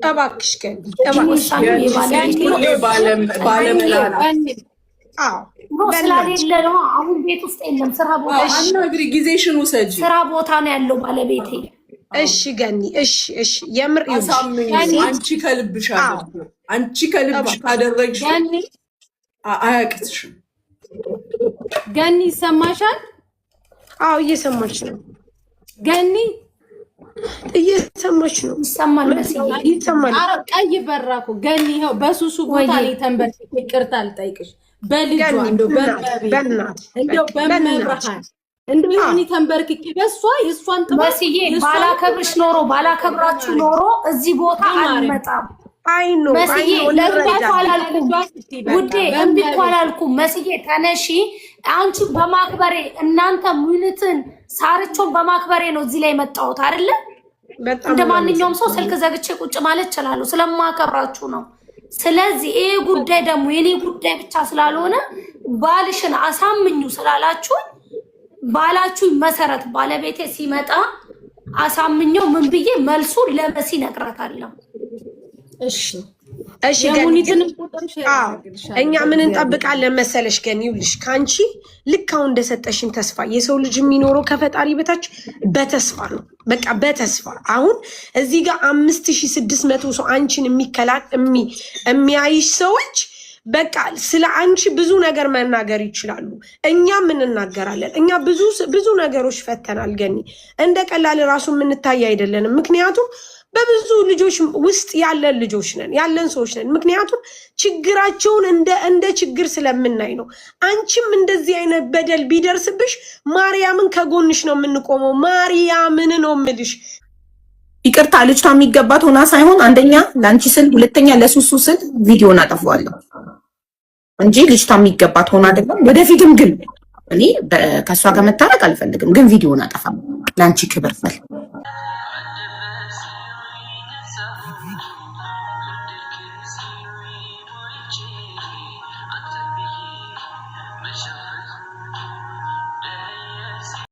እባክሽ ገኒ እባክሽ ስለሌለ ነው አሁን ቤት ውስጥ የለም። ስራ ቦታ አናግሪ፣ ጊዜሽን ውሰጂ። ስራ ቦታ ነው ያለው ባለቤቴ። እሺ ገኒ እሺ የምር አንቺ ከልብሽ አንቺ ከልብሽ ካደረግሽ አያቅትሽም። ገኒ ይሰማሻል? አዎ እየሰማች ነው ገኒ እየሰማች ነው። ይሰማል መሰለኝ ይሰማል። ኧረ ቀይ በራኩ ገኒ ይኸው በሱሱ ቦታ ላይ ተንበርክኬ ይቅርታ ልጠይቅሽ በልጇ እንደው በመብርሃን እንደው ይሁን ተንበርክኬ በሷ የሷን ጥበስዬ ባላከብርሽ ኖሮ ባላከብራችሁ ኖሮ እዚህ ቦታ አልመጣም። አይ ኖ መስዬ ለባቷላልኩም ውዴ እምቢ እኮ አላልኩም። መስዬ ተነሺ አንቺ በማክበሬ እናንተ ሙሉትን ሳርቾን በማክበሬ ነው እዚህ ላይ መጣሁት አይደለ? እንደ ማንኛውም ሰው ስልክ ዘግቼ ቁጭ ማለት እችላለሁ ስለማከብራችሁ ነው። ስለዚህ ይሄ ጉዳይ ደግሞ የኔ ጉዳይ ብቻ ስላልሆነ ባልሽን አሳምኙ ስላላችሁ ባላችሁ መሰረት ባለቤቴ ሲመጣ አሳምኘው ምን ብዬ መልሱ ለመሲ ነግራታለሁ። እሺ እኛ ምን እንጠብቃለን መሰለሽ ገኒ ይውልሽ ካንቺ ልክ አሁን እንደሰጠሽን ተስፋ የሰው ልጅ የሚኖረው ከፈጣሪ በታች በተስፋ ነው። በቃ በተስፋ አሁን እዚህ ጋር 5600 ሰው አንቺን የሚያይሽ ሰዎች በቃ ስለ አንቺ ብዙ ነገር መናገር ይችላሉ። እኛ ምን እናገራለን? እኛ ብዙ ነገሮች ፈተናል ገኒ። እንደ ቀላል ራሱ የምንታይ አይደለንም። ምክንያቱም በብዙ ልጆች ውስጥ ያለን ልጆች ነን ያለን ሰዎች ነን። ምክንያቱም ችግራቸውን እንደ ችግር ስለምናይ ነው። አንቺም እንደዚህ አይነት በደል ቢደርስብሽ ማርያምን ከጎንሽ ነው የምንቆመው። ማርያምን ነው የምልሽ። ይቅርታ ልጅቷ የሚገባት ሆና ሳይሆን አንደኛ ለአንቺ ስል፣ ሁለተኛ ለሱሱ ስል ቪዲዮን አጠፋዋለሁ እንጂ ልጅቷ የሚገባት ሆና አይደለም። ወደፊትም ግን እኔ ከሷ ጋር መታረቅ አልፈልግም፣ ግን ቪዲዮን አጠፋለሁ ለአንቺ ክብር ስል